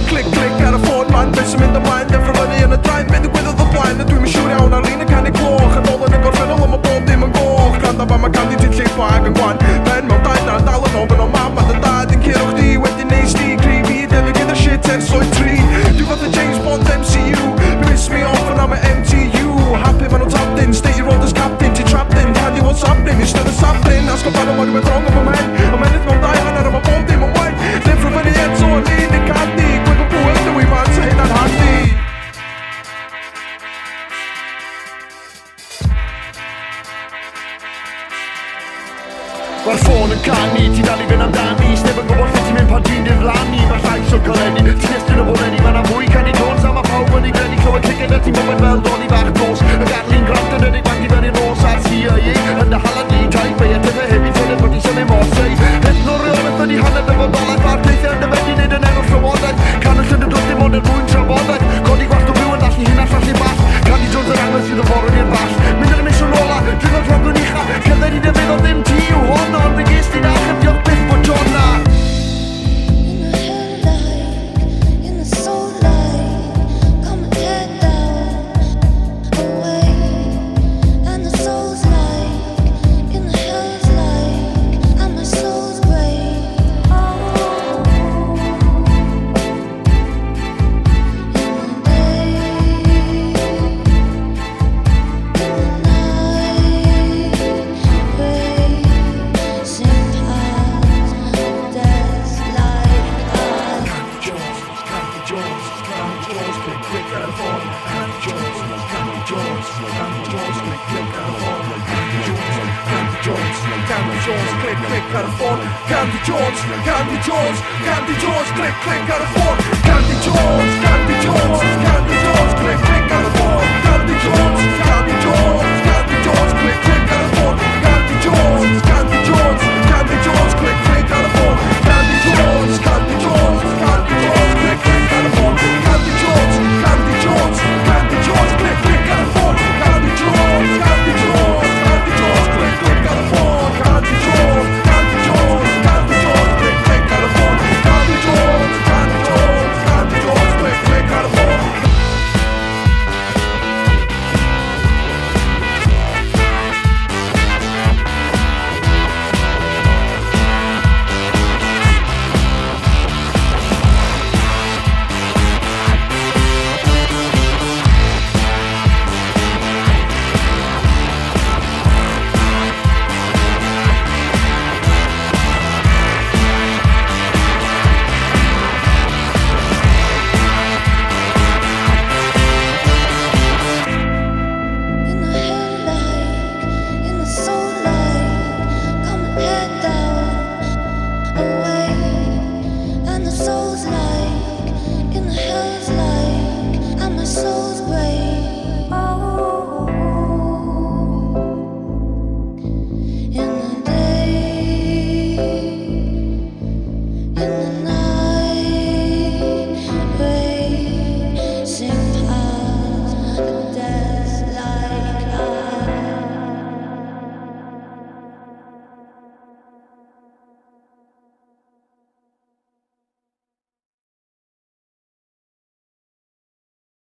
Click, click ar y ffôn man, beth sy'n mynd ymlaen Dyffrynnu yn y draen, mynd y gwyddoedd o blaen A dwi'n siŵr iawn ar un y canu cloch Yn ôl yn y gorffennol am y bob dim yn goch Granda fa mae ganddi ti'n llip ag yn gwan Ben mewn dau na dal yn ofyn o mam a dy dad Yn curo chdi wedyn neis di Cri fi debyg gyda shit ers oed tri Dwi fath y James Bond MCU Piss me off and I'm a MTU Happy man o tapped in, state your road as captain Ti trapped in, can't you what's happening Instead of sapling, asgo fan o mag yn wrong am ymhen A menydd mewn dau hanner am y bob dim yn waith Dyffrynnu eto yn un i cadi Gwyd o bwyd dwi man sa hynna'n handi Mae'r ffôn yn canu, ti dal i fynd amdani Sneb yn gwybod lle ti'n mynd pan dwi'n diflannu Mae'r llais o'n golenni, ti'n estyn o boleni Mae na mwy Genod Droog a mae pawb yn ei gredi Clywed cliced a ti'n mynd fel doni bach dos Y gadlu'n grant yn edrych bandi fewn i'r nos a'r CIA Yn dy hala ni taip ei edrych hefyd Fydden bod i symud mosau Hedno reolaeth yn ei hanner efo dolaeth Mae'r teithio yn dyfedu neud yn enw llywodaeth Can y llyn y dod dim ond yn mwyn trafodaeth Codi gwallt o byw yn allu hynna llall i ball Genod Droog yn angles sydd yn forwyn i'r ball Mynd yn ymysio nola, dwi'n fel rhwng yn ucha Cerdded i dy feddwl ddim ti yw hon Ond fe ges ti'n achub diolch byth bod John na Genod Droog, click, click ar y ffôn Genod Droog, click, click ar y ffôn Genod Droog, click, click ar y ffôn